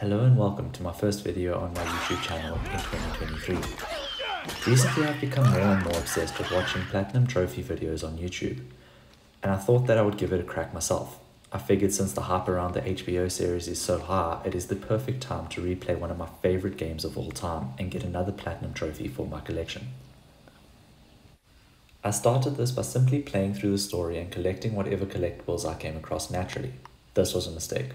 Hello and welcome to my first video on my YouTube channel in 2023. Recently I've become more and more obsessed with watching platinum trophy videos on YouTube, and I thought that I would give it a crack myself. I figured since the hype around the HBO series is so high, it is the perfect time to replay one of my favorite games of all time and get another platinum trophy for my collection. I started this by simply playing through the story and collecting whatever collectibles I came across naturally. This was a mistake.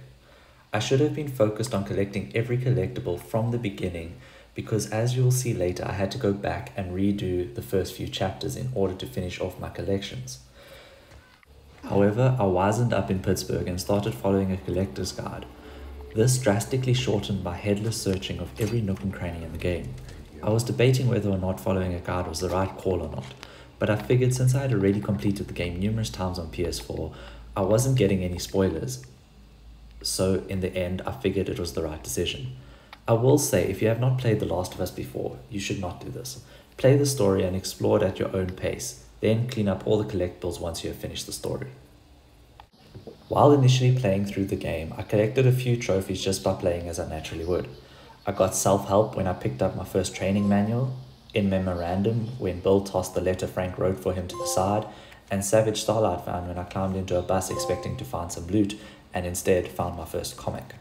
I should have been focused on collecting every collectible from the beginning because, as you'll see later, I had to go back and redo the first few chapters in order to finish off my collections. However, I wisened up in Pittsburgh and started following a collector's guide. This drastically shortened my headless searching of every nook and cranny in the game. I was debating whether or not following a guide was the right call or not, but I figured since I had already completed the game numerous times on PS4, I wasn't getting any spoilers. So in the end, I figured it was the right decision. I will say, if you have not played The Last of Us before, you should not do this. Play the story and explore it at your own pace, then clean up all the collectibles once you have finished the story. While initially playing through the game, I collected a few trophies just by playing as I naturally would. I got self-help when I picked up my first training manual, in memorandum when Bill tossed the letter Frank wrote for him to the side, and Savage Starlight found when I climbed into a bus expecting to find some loot and instead found my first comic.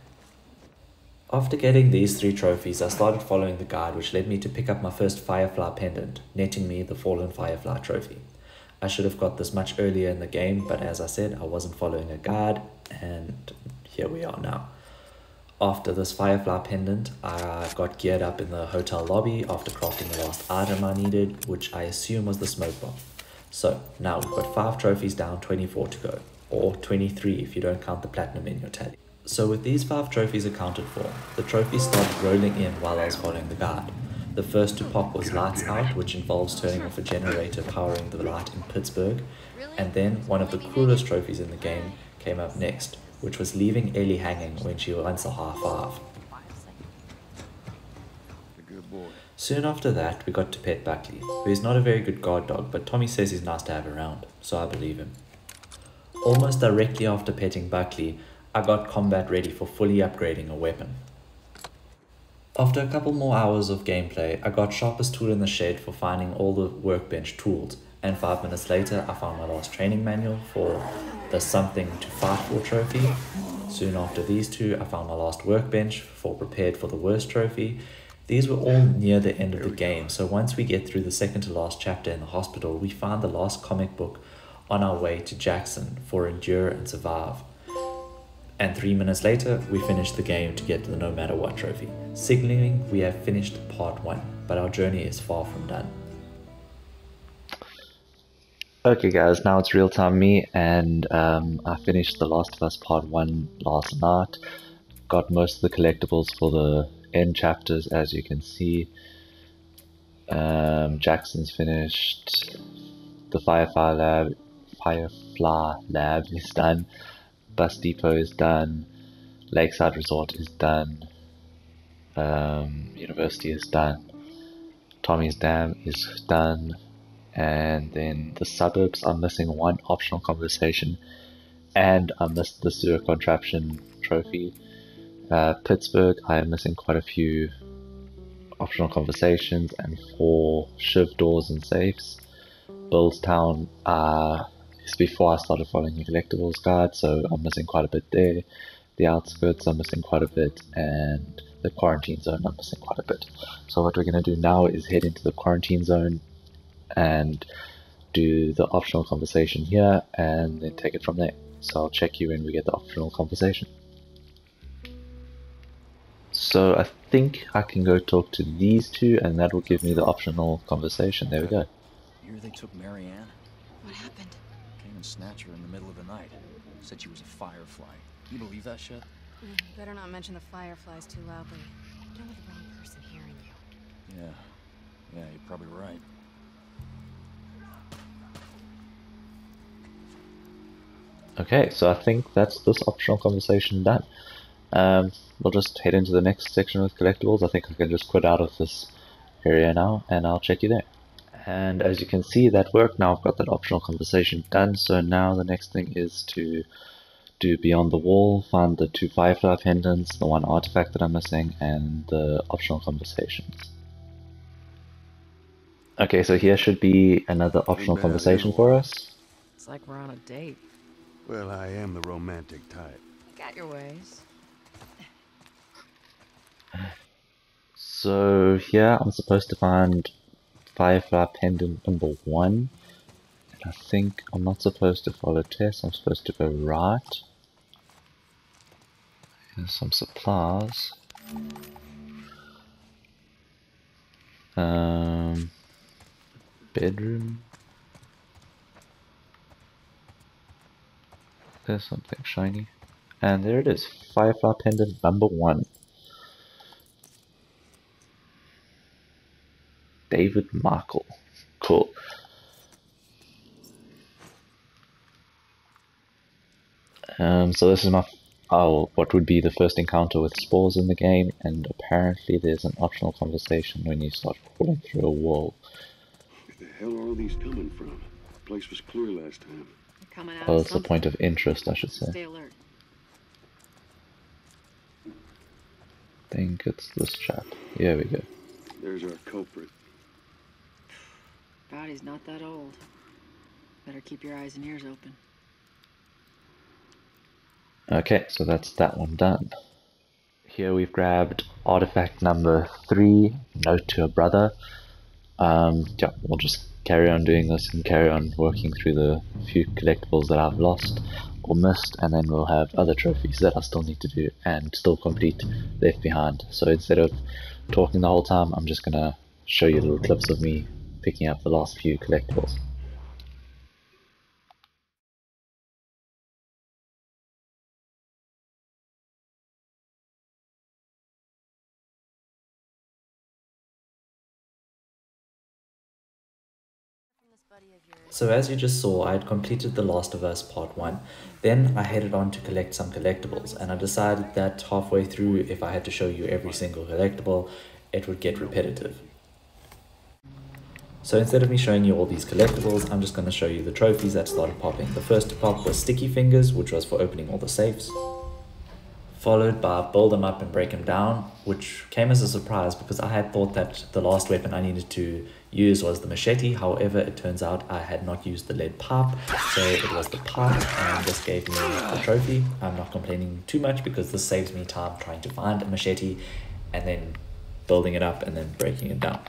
After getting these 3 trophies, I started following the guide, which led me to pick up my first Firefly pendant, netting me the Fallen Firefly trophy. I should have got this much earlier in the game, but as I said, I wasn't following a guide, and here we are now. After this Firefly pendant, I got geared up in the hotel lobby after crafting the last item I needed, which I assume was the smoke bomb. So now we've got 5 trophies down, 24 to go, or 23 if you don't count the platinum in your tally. So with these 5 trophies accounted for, the trophies started rolling in while I was following the guide. The first to pop was Lights Out, which involves turning off a generator powering the light in Pittsburgh, and then one of the coolest trophies in the game came up next, which was leaving Ellie hanging when she wants a high five. Soon after that, we got to pet Buckley, who is not a very good guard dog, but Tommy says he's nice to have around, so I believe him. Almost directly after petting Buckley, I got combat ready for fully upgrading a weapon. After a couple more hours of gameplay, I got sharpest tool in the shed for finding all the workbench tools, and 5 minutes later I found my last training manual for the Something to Fight For trophy. Soon after these 2, I found my last workbench for Prepared for the Worst trophy. These were all near the end of the game, so once we get through the second to last chapter in the hospital, we find the last comic book on our way to Jackson for Endure and Survive. And 3 minutes later, we finish the game to get the No Matter What trophy, signaling we have finished part 1, but our journey is far from done. Okay guys, now it's real time me, and I finished The Last of Us part 1 last night. Got most of the collectibles for the end chapters, as you can see. Jackson's finished, the Firefly Lab is done. Bus Depot is done, Lakeside Resort is done, University is done, Tommy's Dam is done, and then the suburbs, I'm missing 1 optional conversation, and I missed the sewer contraption trophy. Pittsburgh, I am missing quite a few optional conversations and 4 shiv doors and safes. Billstown, it's before I started following the collectibles guide, so I'm missing quite a bit there. The outskirts, I'm missing quite a bit, and the quarantine zone, I'm missing quite a bit. So what we're going to do now is head into the quarantine zone and do the optional conversation here, and then take it from there. So I'll check you when we get the optional conversation. So I think I can go talk to these 2, and that will give me the optional conversation. There we go. Here they took Marianne. What happened? Came and snatched her in the middle of the night. Said she was a firefly. You believe that shit? Better not mention the fireflies too loudly. You don't want the wrong person hearing you. Yeah, you're probably right. Okay, so I think that's this optional conversation done. We'll just head into the next section with collectibles. I think I can just quit out of this area now, and I'll check you there. And as you can see, that worked. Now I've got that optional conversation done, so now the next thing is to do Beyond the Wall, find the 2 Firefly pendants, the 1 artifact that I'm missing, and the optional conversations. Okay, so here should be another optional conversation for us. It's like we're on a date. Well, I am the romantic type. You got your ways. So here I'm supposed to find Firefly pendant number 1. I think I'm not supposed to follow Tess, I'm supposed to go right. Here's some supplies. Bedroom. There's something shiny. And there it is, Firefly pendant number 1. David Markle. Cool. So this is my what would be the first encounter with spores in the game, and apparently there's an optional conversation when you start crawling through a wall. Where the hell are all these coming from? The place was clear last time. They're coming out Oh, of it's a something. point of interest, I should say. Stay alert. I think it's this chap. Here we go. There's our culprit. Body's not that old. Better keep your eyes and ears open. Okay, so that's that one done. Here we've grabbed artifact number 3, Note to a Brother. Yeah, we'll just carry on doing this and carry on working through the few collectibles that I've lost or missed, and then we'll have other trophies that I still need to do and still complete Left Behind. So instead of talking the whole time, I'm just gonna show you little clips of me picking up the last few collectibles. So as you just saw, I had completed The Last of Us Part 1. Then I headed on to collect some collectibles, and I decided that halfway through, if I had to show you every single collectible, it would get repetitive. So instead of me showing you all these collectibles, I'm just going to show you the trophies that started popping. The first to pop was Sticky Fingers, which was for opening all the safes. Followed by Build 'em Up and Break 'em Down, which came as a surprise because I had thought that the last weapon I needed to use was the machete. However, it turns out I had not used the lead pipe, so it was the pipe, and this gave me the trophy. I'm not complaining too much because this saves me time trying to find a machete and then building it up and then breaking it down.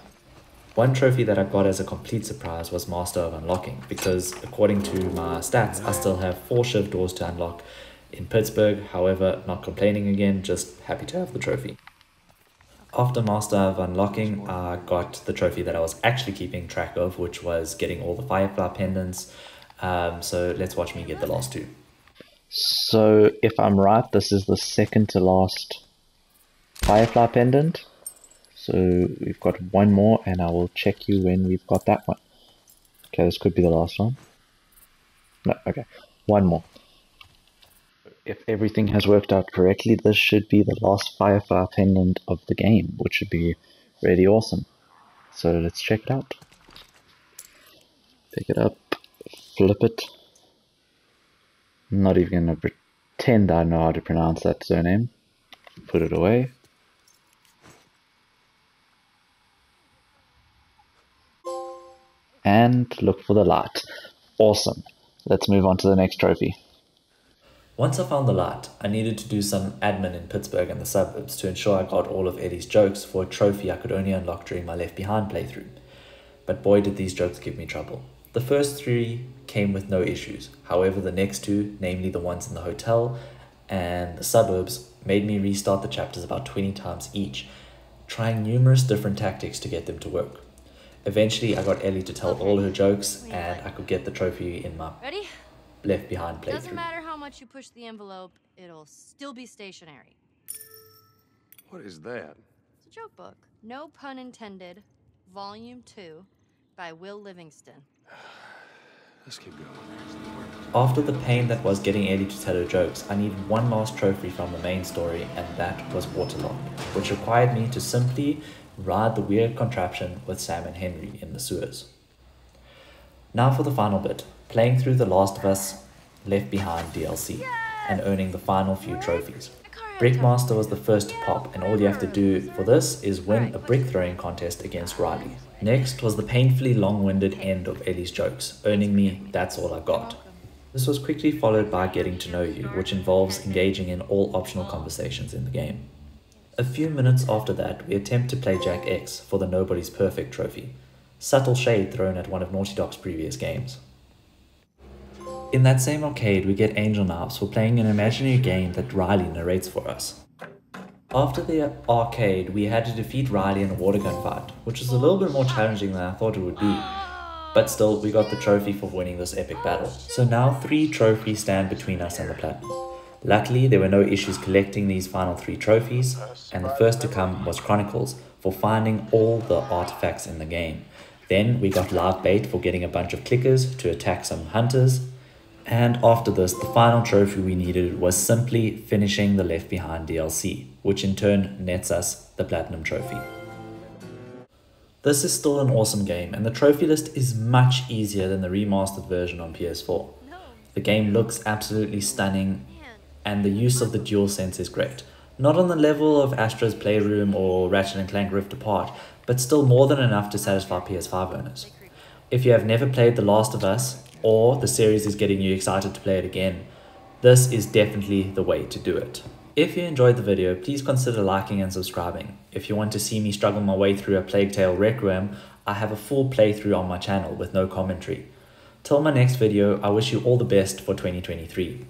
One trophy that I got as a complete surprise was Master of Unlocking, because according to my stats, I still have 4 shift doors to unlock in Pittsburgh. However, not complaining again, just happy to have the trophy. After Master of Unlocking, I got the trophy that I was actually keeping track of, which was getting all the Firefly pendants. So let's watch me get the last 2. So if I'm right, this is the second to last Firefly pendant. So we've got one more, and I will check you when we've got that one. Okay, this could be the last one. No, okay, one more. If everything has worked out correctly, this should be the last Firefly pendant of the game, which should be really awesome. So let's check it out. Pick it up, flip it. I'm not even going to pretend I know how to pronounce that surname. Put it away. And look for the light. Awesome. Let's move on to the next trophy. Once I found the light, I needed to do some admin in Pittsburgh and the suburbs to ensure I got all of Ellie's jokes for a trophy I could only unlock during my Left Behind playthrough. But boy did these jokes give me trouble. The first 3 came with no issues. However, the next 2, namely the ones in the hotel and the suburbs, made me restart the chapters about 20 times each, trying numerous different tactics to get them to work. Eventually, I got Ellie to tell all her jokes, and I could get the trophy in my Left Behind playthrough. Doesn't matter how much you push the envelope, it'll still be stationary. What is that? It's a joke book. No pun intended. Volume 2 by Will Livingston. Let's keep going. After the pain that was getting Ellie to tell her jokes, I needed one last trophy from the main story, and that was Waterlogged, which required me to simply ride the weird contraption with Sam and Henry in the sewers. Now for the final bit, playing through The Last of Us Left Behind DLC. and earning the final few trophies. Brickmaster was the first to pop, and all you have to do for this is win a brick throwing contest against Riley. Next was the painfully long-winded end of Ellie's jokes, earning me That's All I Got. This was quickly followed by Getting to Know You, which involves engaging in all optional conversations in the game. A few minutes after that, we attempt to play Jack X for the Nobody's Perfect trophy, subtle shade thrown at one of Naughty Dog's previous games. In that same arcade, we get Angel Knives for playing an imaginary game that Riley narrates for us. After the arcade, we had to defeat Riley in a water gun fight, which was a little bit more challenging than I thought it would be. But still, we got the trophy for winning this epic battle. So now 3 trophies stand between us and the platinum. Luckily, there were no issues collecting these final 3 trophies, and the first to come was Chronicles for finding all the artifacts in the game. Then we got Live Bait for getting a bunch of clickers to attack some hunters. And after this, the final trophy we needed was simply finishing the Left Behind DLC, which in turn nets us the Platinum Trophy. This is still an awesome game, and the trophy list is much easier than the remastered version on PS4. The game looks absolutely stunning, and the use of the DualSense is great. Not on the level of Astra's Playroom or Ratchet & Clank Rift Apart, but still more than enough to satisfy PS5 owners. If you have never played The Last of Us, or the series is getting you excited to play it again, this is definitely the way to do it. If you enjoyed the video, please consider liking and subscribing. If you want to see me struggle my way through A Plague Tale Requiem, I have a full playthrough on my channel with no commentary. Till my next video, I wish you all the best for 2023.